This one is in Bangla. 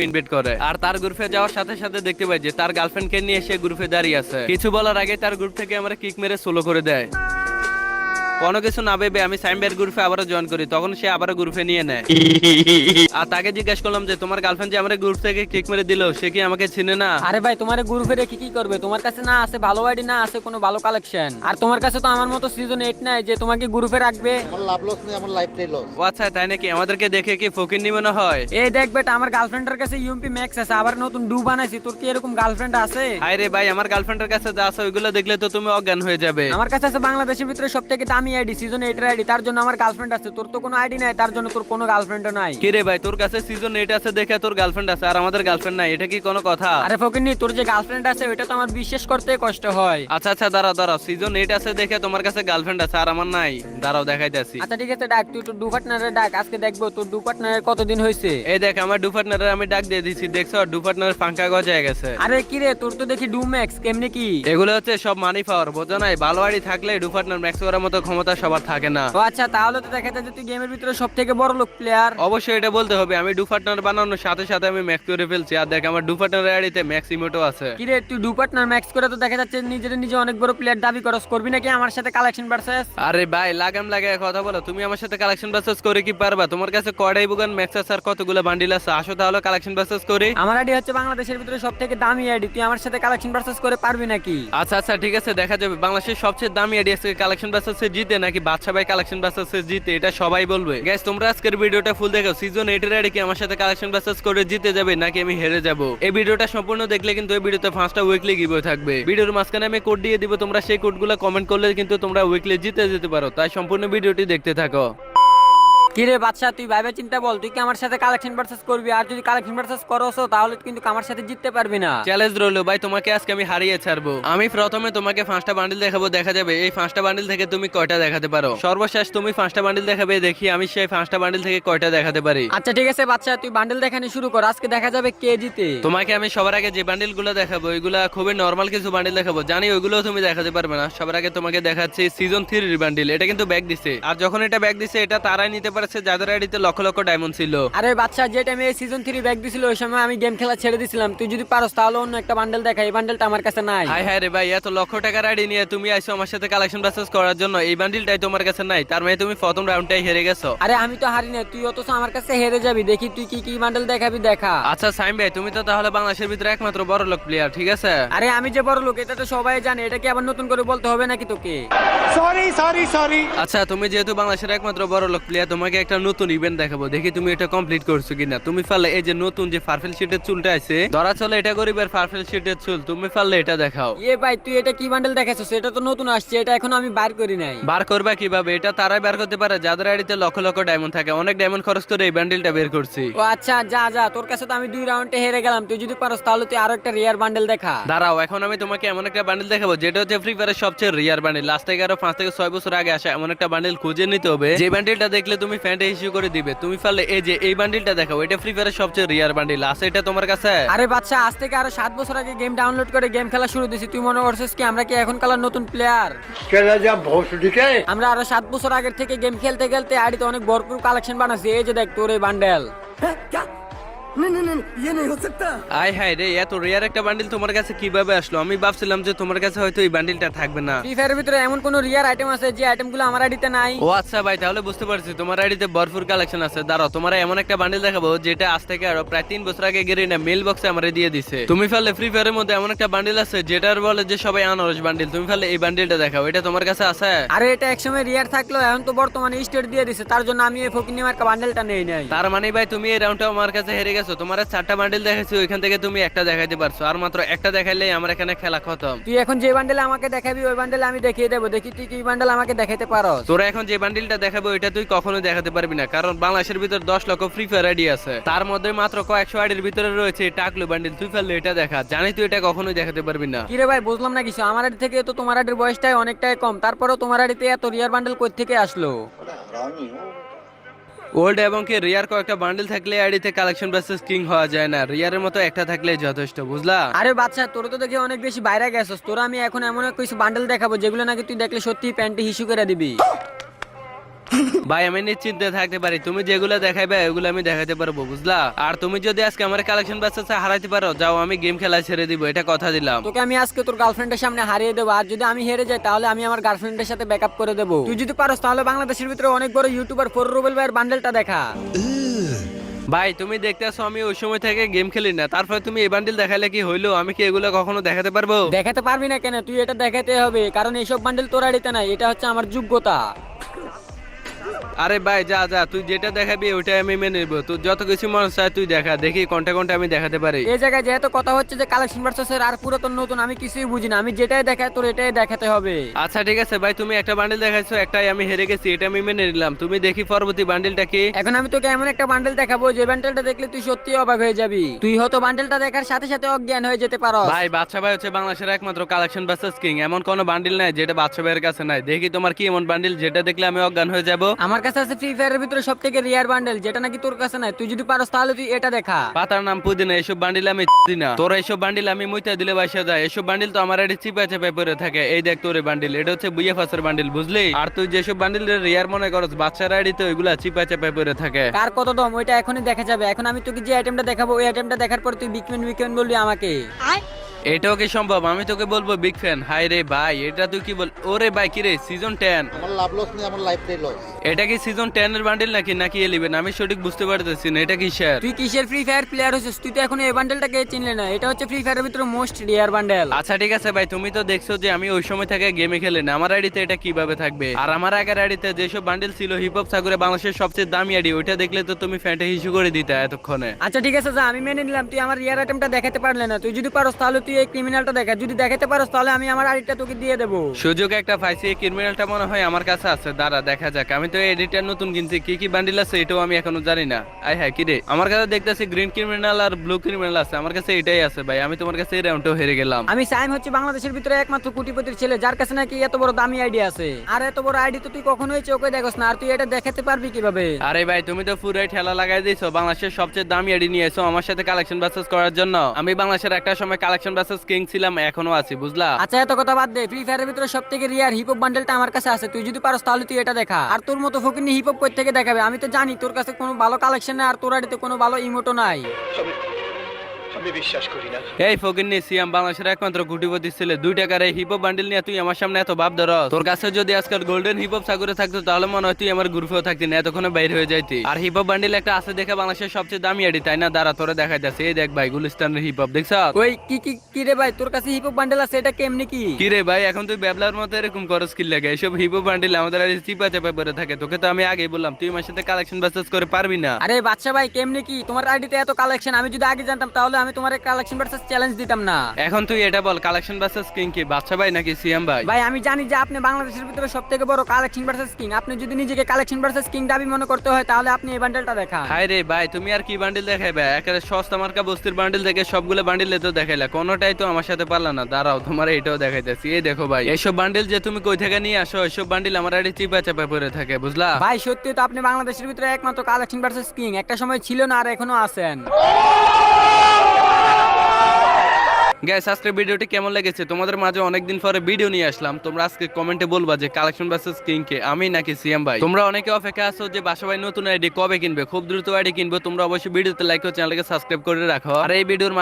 ইনভাইট করে, আর তার গ্রুপে যাওয়ার সাথে সাথে দেখতে পাই যে তার গার্লফ্রেন্ডকে নিয়ে সে গ্রুপে দাঁড়িয়ে আছে। কিছু বলার আগে তার গ্রুপ থেকে আমরা কিক মেরে সোলো করে দেয়। কোনো কিছু না ভেবে আমি সাইম ভাইয়ের গ্রুপে আবারও জয়েন করি, তখন সে আবারও গ্রুপে নিয়ে নেয়। আর তাকে জিজ্ঞেস করলাম যে তোমার গার্লফ্রেন্ড যে আমার গ্রুপ থেকে কিক মেরে দিল, সে কি আমাকে চিনে না? আরে ভাই, তোমার গ্রুপে রেখে কি করবে? তোমার কাছে না আছে ভালো আইডি, না আছে কোনো ভালো কালেকশন, আর তোমার কাছে তো আমার মতো সিজন 8 নাই যে তোমাকে গ্রুপে রাখবে। আমার লাভ লস নেই, আমার লাইফটাই লস। ও আচ্ছা, তাই নাকি? আমাদেরকে দেখে কি ফকির নিবে না হয়? এই দেখ বেটা, আমার গার্লফ্রেন্ডের কাছে ইউএমপি ম্যাক্স আছে, আবার নতুন ডু বানাইছি। তোর কি এরকম গার্লফ্রেন্ড আছে? আরে ভাই, আমার গার্লফ্রেন্ডের কাছে যা আছে ওইগুলো দেখলে তো তুমি অজ্ঞান হয়ে যাবে। আমার কাছে আছে বাংলাদেশের ভিতরে সবথেকে দামি আইডি, সিজন 8 এর আইডি, তার জন্য আমার গার্লফ্রেন্ড আছে। তোর তো কোনো আইডি নাই, তার জন্য তোর কোনো গার্লফ্রেন্ডও নাই। কি রে ভাই, তোর কাছে সিজন 8 আছে দেখে তোর গার্লফ্রেন্ড আছে, আর আমাদের গার্লফ্রেন্ড নাই, এটা কি কোনো কথা? আরে ফকিন্নি, তোর যে গার্লফ্রেন্ড আছে ওটা তো আমার বিশ্বাস করতে কষ্ট হয়। আচ্ছা আচ্ছা, দাঁড়াও দাঁড়াও, সিজন 8 আছে দেখে তোমার কাছে গার্লফ্রেন্ড আছে আর আমার নাই? দাঁড়াও দেখাইতেছি। আচ্ছা ঠিক আছে, ডাক তুই তোর ডু পার্টনারে ডাক, আজকে দেখবো তোর ডু পার্টনারের কতদিন হয়েছে। এই দেখ, আমার ডু পার্টনারের আমি ডাক দিয়ে দিছি, দেখছো ডু পার্টনারের ফাঙ্কা গজায় গেছে। আরে কি রে, তোর তো দেখি ডু ম্যাক্স, কেমনে কি? এগুলো হচ্ছে সব মানি পাওয়ার, বোঝো নাই? ভালো আইডি থাকলে ডু পার্টনার ম্যাক্স করার মতো ক্ষমতা সবার থাকে না। ও আচ্ছা, তাহলে তো দেখা যায় যে তুই গেমের ভিতরে সব থেকে বড় লোক প্লেয়ার। অবশ্যই এটা বলতে হবে, আমি ডু পার্টনার বানানোর সাথে সাথে আমি ম্যাক্স করে ফেলছি। আর দেখ, আমার ডু পার্টনারের আইডিতে ম্যাক্স ইমোটও আছে। কি রে, তুই ডু পার্টনার ম্যাক্স করে তো দেখা যাচ্ছে নিজের নিজে অনেক বড় প্লেয়ার দাবি করস। করবি নাকি আমার সাথে কালেকশন ভার্সেস? আরে ভাই, লাগাম লাগায় কথা বলো। তুমি আমার সাথে কালেকশন বাসেস করে কি পারবা? তোমার কাছে কয়টাই বুগান ম্যাক্স আছে আর কতগুলো বান্ডিল আছে? আসো তাহলে কালেকশন বাসেস করি। আমার আইডি হচ্ছে বাংলাদেশের ভিতরে সব থেকে দামি আইডি, তুই আমার সাথে কালেকশন ভার্সেস করে পারবি নাকি? আচ্ছা আচ্ছা, ঠিক আছে, দেখা যাবে। বাংলাদেশের সবচেয়ে দামি আইডি আজকে কালেকশন বাসেসে জিতে নাকি বাদশা ভাই কালেকশন বাসেসে জিতে, এটা সবাই বলবে। গাইস, তোমরা আজকের ভিডিওটা ফুল দেখো। সিজন 8 এর আইডি কি আমার সাথে কালেকশন বাসেস করে জিতে যাবে নাকি আমি হেরে যাব? এই ভিডিওটা সম্পূর্ণ দেখলে কিন্তু এই ভিডিওতে 5টা উইকলি গিভওয়ে থাকবে। ভিডিওর মাঝখানে আমি কোড দিয়ে দিব, তোমরা সেই কোডগুলো কমেন্ট করলে কিন্তু তোমরা উইকলি জিতে যেতে পারো। তাই সম্পূর্ণ ভিডিওটি দেখতে থাকো। কি রে বাদশা, তুই ভাইবে চিন্তা বল, তুই কি আমার সাথে কালেকশন ভার্সেস করবি? আর যদি কালেকশন ভার্সেস করছো তাহলে কিন্তু আমার সাথে জিততে পারবি না। চ্যালেঞ্জ রইলো ভাই, তোমাকে আজকে আমি হারিয়ে ছাড়বো। আমি প্রথমে তোমাকে 5টা বান্ডিল দেখাবো, দেখা যাবে এই 5টা বান্ডিল থেকে তুমি কয়টা দেখাতে পারো। সর্বশেষ তুমি 5টা বান্ডিল দেখাবে, দেখি আমি সেই 5টা বান্ডিল থেকে কয়টা দেখাতে পারি। আচ্ছা ঠিক আছে বাদশা, তুই বান্ডেল দেখানি শুরু কর, আজকে দেখা যাবে কে জিতে। তোমাকে আমি সবার আগে যে বান্ডিল গুলো দেখাবো ওইগুলা খুবই নরমাল কিছু বান্ডিল দেখাবো, জানি ওইগুলো তুমি দেখাতে পারবে না। সবার আগে তোমাকে দেখাচ্ছি সিজন 3 এর বান্ডিল। এটা কিন্তু ব্যাগ দিছে, আর যখন এটা ব্যাগ দিছে এটা তারাই নিতে পারছে যাদের আইডিতে লক্ষ লক্ষ ডায়মন্ড ছিল। আরে বাদশা, যে টাইমে সিজন 3 ব্যাগ দিছিল ওই সময় আমি গেম খেলা ছেড়ে দিছিলাম। তুই যদি পারস তাহলে অন্য একটা বান্ডেল দেখা, এই বান্ডেলটা আমার কাছে নাই। হাই হাই রে ভাই, এত লক্ষ টাকার আইডি নিয়ে তুমি আইছো আমার সাথে কালেকশন বাসেস করার জন্য, এই বান্ডিলটাই তোমার কাছে নাই, তার মানে তুমি প্রথম রাউন্ডটাই হেরে গেছো। আরে আমি তো হারি না, তুই অথচ আমার কাছে হেরে যাবি। দেখি তুই কি কি বান্ডেল দেখাবি, দেখা। আচ্ছা সাইম ভাই, তুমি তো তাহলে বাংলাদেশের ভিতরে একমাত্র বড় লোক প্লেয়ার, ঠিক আছে? আরে আমি যে বড় লোক এটা তো সবাই জানে, এটা কি আবার নতুন করে বলতে হবে নাকি তোকে? Sorry sorry sorry. আচ্ছা, তুমি যেহেতু বাংলাদেশের একমাত্র বড় লোক প্লেয়ার, তোমাকে একটা নতুন ইভেন্ট দেখাবো, দেখি তুমি এটা কমপ্লিট করছো কিনা। তুমি পারলে এই যে নতুন যে পার্পল শিটের চুলটা আছে, ধরা চলে এটা গরিবের পার্পল শিটের চুল, তুমি পারলে এটা দেখাও। এ ভাই, তুই এটা কি বান্ডেল দেখাচ্ছিস? এটা তো নতুন আসছে, এটা এখনো আমি বার করি নাই। বার করবা কিভাবে? এটা তারাই বার করতে পারে যাদের আইডিতে লক্ষ লক্ষ ডায়মন্ড থাকে। অনেক ডায়মন্ড খরচ করে এই বান্ডেলটা বের করছি। ও আচ্ছা, যা যা, তোর কাছে তো আমি 2 রাউন্ডে হেরে গেলাম। তুই যদি পারস তাহলে তুই আরো একটা রিয়ার বান্ডেল দেখা। দাঁড়াও, এখন আমি তোমাকে এমন একটা বান্ডেল দেখাবো যেটা হচ্ছে ফ্রি ফায়ারের সবচেয়ে রিয়ার বান্ডেল। লাস্ট থেকে আরো 5 থেকে 6 বছর আগে আসা এমন একটা বান্ডেল খুঁজে নিতে হবে যে বান্ডেলটা দেখলে তুমি ফ্যান্টে ইস্যু করে দিবে। তুমি পারলে এই যে এই বান্ডেলটা দেখাও, এটা ফ্রি ফায়ারের সবচেয়ে রিয়ার বান্ডেল আছে, এটা তোমার কাছে? আরে বাচ্চা, আজ থেকে আরো 7 বছর আগে গেম ডাউনলোড করে গেম খেলা শুরু দিছি। তুই মনে করছিস কি আমরা কি এখন কালার নতুন প্লেয়ার? চলে যা ভোসডিকে। আমরা আরো 7 বছর আগের থেকে গেম খেলতে খেলতে আইডিতে অনেক ভরপুর কালেকশন বানাচ্ছি। এই যে দেখ তোর এই বান্ডেল। আয় হায় রে, এত রিয়ার একটা বান্ডিল তোমার কাছে কিভাবে আসলো? আমি ভাবছিলাম যে তোমার কাছে হয়তো এই বান্ডিলটা থাকবে না। ফ্রি ফায়ারের ভিতরে এমন কোন রিয়ার আইটেম আছে যে আইটেমগুলো আমার আইডিতে নাই? ও আচ্ছা ভাই, তাহলে বুঝতে পারছি তোমার আইডিতে ভরপুর কালেকশন আছে। দাঁড়াও, তোমার এমন একটা বান্ডিল দেখাবো যেটা আজ থেকে আরো প্রায় 3 বছর আগে গেরিনা মেল বক্সে আমারে দিয়ে দিছে। তুমি পারলে ফ্রি ফায়ারের মধ্যে এমন একটা বান্ডিল আছে যেটার বলে যে সবাই আনারস বান্ডিল, তুমি পারলে এই বান্ডিলটা দেখাও, এটা তোমার কাছে আছে? আরে এটা একসময় রিয়ার থাকলো, এখন তো বর্তমানে স্টেট দিয়ে দিছে, তার জন্য আমি এই ফকিনি মার্কা বান্ডেলটা নেই নাই। তার মানে ভাই তুমি এই রাউন্ডটা আমার কাছে হেরে গেছো। তোমার 4টা বান্ডিল দেখাইছি, ওইখান থেকে তুমি একটা দেখাইতে পারছো, আর মাত্র একটা দেখাইলেই আমার এখানে খেলা খতম। তুই এখন যে বান্ডেলে আমাকে দেখাবি ওই বান্ডেলে আমি দেখিয়ে দেবো, দেখি তুই কি বান্ডেল আমাকে দেখাইতে পারস। তোরা এখন যে বান্ডিলটা দেখাবো এটা তুই কখনোই দেখাতে পারবি না, কারণ বাংলাদেশের ভিতর 10 লক্ষ ফ্রি ফায়ার আইডি আছে, তার মধ্যে মাত্র কয়েকশো আইডির ভিতরে রয়েছে টাকলু বান্ডিল। তুই পারলে এটা দেখা, জানি তুই এটা কখনোই দেখাতে পারবি না। কিরে ভাই, বুঝলাম না কিছু। আমার আইডি থেকে তো তোমার আইডির বয়সটাই অনেকটাই কম, তারপরেও তোমার আইডিতে এত রিয়ার বান্ডেল কই থেকে আসলো? ওল্ড এবং কি রিয়ার কয়েকটা বান্ডিল থাকলে আইডিতে কালেকশন ভার্সেস কিং হওয়া যায় না, রিয়ারের মতো একটা থাকলেই যথেষ্ট, বুঝলা? আরে বাচ্চা, তোর তো দেখে অনেক বেশি বাইরে গেছস। তোরা আমি এখন এমন কিছু বান্ডেল দেখাবো যেগুলো নাকি তুই দেখলে সত্যি প্যান্টে হিসু করে দিবি। ভাই আমি নিশ্চিন্তে থাকতে পারি, তুমি যেগুলো দেখাইবে ওগুলো আমি দেখাতে পারবো, বুঝলা? আর তুমি যদি আজকে আমার কালেকশন বাসে হারাইতে পারো, যাও আমি গেম খেলা ছেড়ে দিব, এটা কথা দিলাম। তোকে আমি আজকে তোর গার্লফ্রেন্ডের সামনে হারিয়ে দেবো, আর যদি আমি হেরে যাই তাহলে আমি আমার গার্লফ্রেন্ডের সাথে ব্যাকআপ করে দেবো। তুই যদি পারোস তাহলে বাংলাদেশের ভিতরে অনেক বড় ইউটিউবার ফর রুবেল ভাইয়ের বান্ডেলটা দেখা। ভাই তুমি দেখতেছো আমি ওই সময় থেকে গেম খেলি না, তারপরে তুমি এই বান্ডিল দেখালে কি হইলো? আমি কি এগুলো কখনো দেখাতে পারবো? দেখাতে পারবি না কেন? তুই এটা দেখাতে হবে, কারণ এইসব বান্ডেল তোর আড়িতে নাই, এটা হচ্ছে আমার যোগ্যতা। আরে ভাই যা যা, তুই যেটা দেখাবি ওইটাই আমি মেনে নেবো। তুই যত কিছু মনে চায় তুই দেখা, দেখি কোনটা কোনটা আমি দেখাতে পারি। এই জায়গায় যেহেতু কথা হচ্ছে যে কালেকশন ভার্সেসের আর পুরাতন নতুন, আমি কিছুই বুঝি না, আমি যেটাই দেখাই তোর এটাই দেখাতে হবে। আচ্ছা ঠিক আছে ভাই, তুমি একটা বান্ডিল দেখাইছো, একটাই আমি হেরে গেছি, এটা আমি মেনে নিলাম। তুমি দেখি পরবর্তী বান্ডিলটা কি। এখন আমি তোকে এমন একটা বান্ডেল দেখাবো যে বান্ডেলটা দেখলে তুই সত্যি অবাক হয়ে যাবি। তুই হয়তো বান্ডেলটা দেখার সাথে সাথে অজ্ঞান হয়ে যেতে পারো। ভাই বাদশা ভাই হচ্ছে বাংলাদেশের একমাত্র কালেকশন ভার্সেস কিং, এমন কোনো বান্ডিল নাই যেটা বাদশা ভাইয়ের কাছে নাই। দেখি তোমার কি এমন বান্ডিল যেটা দেখলে আমি অজ্ঞান হয়ে যাব। আমার কাছে আছে ফ্রি ফায়ারের ভিতরে সবথেকে রিয়ার বান্ডেল, যেটা নাকি তোর কাছে নাই। তুই যদি পারোস তাহলে তুই এটা দেখা। পাতার নাম পুদিনা, এইসব বান্ডিল আমি দিই না। তোর এইসব বান্ডিল আমি মুইতা দিলে বাইসা যায়। এইসব বান্ডিল তো আমার এটি চিপা চেপে পড়ে থাকে। এই দেখ তোর বান্ডিল, এটা হচ্ছে বুইয়া ফাসের বান্ডিল, বুঝলি? আর তুই যেসব বান্ডিল রিয়ার মনে করছ, বাচ্চার আইডি তো ওইগুলা চিপা চেপে পড়ে থাকে। কার কত দম ওইটা এখনই দেখা যাবে। এখন আমি তোকে যে আইটেমটা দেখাবো, ওই আইটেমটা দেখার পর তুই বিকমেন বলবি আমাকে। এটাও কি সম্ভব? আমি তোকে বলবো বিগ ফ্যান। হাই রে ভাই, এটা তুই কি বল? ওরে ভাই কি রে, সিজন 10? আমার লাভ লস নেই, আমার লাইফটাই লস। এটা কি সিজন 10 এর বান্ডিল নাকি 11? আমি সঠিক বুঝতে পারতেছি না, এটা কি শেয়ার? তুই কিসের ফ্রি ফায়ার প্লেয়ার হচ্ছিস? তুই তো এখন এই বান্ডেলটাকে চিনলে না। এটা হচ্ছে ফ্রি ফায়ারের ভিতরে মোস্ট রিয়ার বান্ডেল। আচ্ছা ঠিক আছে ভাই, তুমি তো দেখছো যে আমি ওই সময় থেকে গেমে খেলি না, আমার আইডিতে এটা কিভাবে থাকবে? আর আমার আগের আইডিতে যেসব বান্ডিল ছিল হিপ হপ সাগরে বাংলাদেশের সবচেয়ে দামি আইডি, ওইটা দেখলে তো তুমি ফ্যান্টে ইস্যু করে দিতে এতক্ষণে। আচ্ছা ঠিক আছে যা, আমি মেনে নিলাম তুই আমার রিয়ার আইটেমটা দেখাতে পারলে না। তুই যদি পারোস তাহলে তুই এই ক্রিমিনালটা দেখা। যদি দেখাতে পারোস তাহলে আমি আমার আইডিটা তোকে দিয়ে দেবো। সুযোগ একটা পাইছি, এই ক্রিমিনালটা মনে হয় আমার কাছে আছে, দাঁড়া দেখা যাক। আমি তো এডিটার নতুন কিনছি, কি কি বান্ডিল আছে এটাও আমি এখনো জানি না। আই হ্যাঁ কি রে, আমার কাছে দেখতেছি গ্রিন ক্রিমিনাল আর ব্লু ক্রিমিনাল আছে, আমার কাছে এটাই আছে ভাই। আমি তোমার কাছে এই রাউন্ডটাও হেরে গেলাম। আমি সাইম হচ্ছে বাংলাদেশের ভিতরে একমাত্র কোটিপতির ছেলে, যার কাছে নাকি এত বড় দামি আইডি আছে। আর এত বড় আইডি তো তুই কখনোই চোখে দেখোস না। আর তুই এটা দেখাতে পারবি কিভাবে? আরে ভাই তুমি তো পুরাই ঠেলা লাগাই দিয়েছো, বাংলাদেশের সবচেয়ে দামি আইডি নিয়ে এসো আমার সাথে কালেকশন বাসেস করার জন্য। আমি বাংলাদেশের একটা সময় কালেকশন বাসেস কিং ছিলাম, এখনো আছি, বুঝলা? আচ্ছা এত কথা বাদ দে, ফ্রি ফায়ারের ভিতরে সবথেকে রিয়ার হিপ হপ বান্ডেলটা আমার কাছে আছে। তুই যদি পারোস তাহলে তুই এটা দেখা। আর তোর মতো ফকিনি হিপ হপ কই থেকে দেখাবে? আমি তো জানি তোর কাছে কোনো ভালো কালেকশন নাই, আর তোর আইডিতে কোনো ভালো ইমোটো নাই। এই ফকিন্নি সিয়াম বাংলাদেশের একমাত্র কোটিপতি ছেলে, 2 টাকার এই হিপ হপ বান্ডিল নিয়ে তুই আমার সামনে এত ভাব ধর। তোর কাছে যদি আজকাল গোল্ডেন হিপ হপ সাগরে থাকতো তাহলে মনে হয় তুই আমার গ্রুপেও থাকতি না, এতক্ষণে বাইর হয়ে যাইতি। আর হিপ হপ বান্ডিল একটা আছে দেখে বাংলাদেশের সবচেয়ে দামি আইডি, তাই না? দাঁড়া তোরে দেখাই যাচ্ছে, এই দেখ ভাই গুলিস্তানের হিপ হপ, দেখছ? ওই কি রে ভাই, তোর কাছে হিপ হপ বান্ডেল আছে, এটা কেমনি কি? কি রে ভাই, এখন তুই ব্যাবলার মতো এরকম করস কি লাগে? এসব হিপ হপ বান্ডিল আমাদের আইডি চিপা চাপা পড়ে থাকে। তোকে তো আমি আগেই বললাম তুই আমার সাথে কালেকশন বাসেস করে পারবি না। আরে বাচ্চা ভাই কেমনি কি? তোমার আইডিতে এত কালেকশন, আমি যদি আগে জানতাম তাহলে আমি তোমার কালেকশন ভার্সেস চ্যালেঞ্জ দিতাম না। এখন তুই এটা বল, কালেকশন ভার্সেস কিং কি বাদশা ভাই নাকি সিয়াম ভাই? ভাই আমি জানি যে আপনি বাংলাদেশের ভিতরে সবথেকে বড় কালেকশন ভার্সেস কিং। আপনি যদি নিজেকে কালেকশন ভার্সেস কিং দাবি মনে করতে হয় তাহলে আপনি এই বান্ডেলটা দেখান। হাই রে ভাই, তুমি আর কি বান্ডিল দেখাইবে? একেবারে সস্তা মার্কা বস্তির বান্ডিল থেকে সবগুলো বান্ডিল তো দেখাইলা, কোনোটাই তো আমার সাথে পারলা না। দাঁড়াও তোমার এটাও দেখাইতেছি, এই দেখো ভাই, এইসব বান্ডিল যে তুমি কই থেকে নিয়ে আসো, এইসব বান্ডিল আমার আইডি চিপা চাপা পড়ে থাকে, বুঝলা? ভাই সত্যি তো আপনি বাংলাদেশের ভিতরে একমাত্র কালেকশন ভার্সেস কিং। একটা সময় ছিল না, আর এখনো আছেন। গাইস আজকের ভিডিওটি কেমন লেগেছে? তোমাদের মাঝে অনেকদিন পরে ভিডিও নিয়ে আসলাম। তোমরা আজকে কমেন্টে বলবা যে কালেকশন ভার্সেস কিং কে, আমি নাকি সিএম ভাই? তোমরা অনেকে অপেক্ষা আছো যে বাসা ভাই নতুন আইডি কবে কিনবে, খুব দ্রুত আইডি কিনবে। তোমরা অবশ্যই ভিডিওতে লাইক করে চ্যানেলকে সাবস্ক্রাইব করে রাখো। আর এই ভিডিওর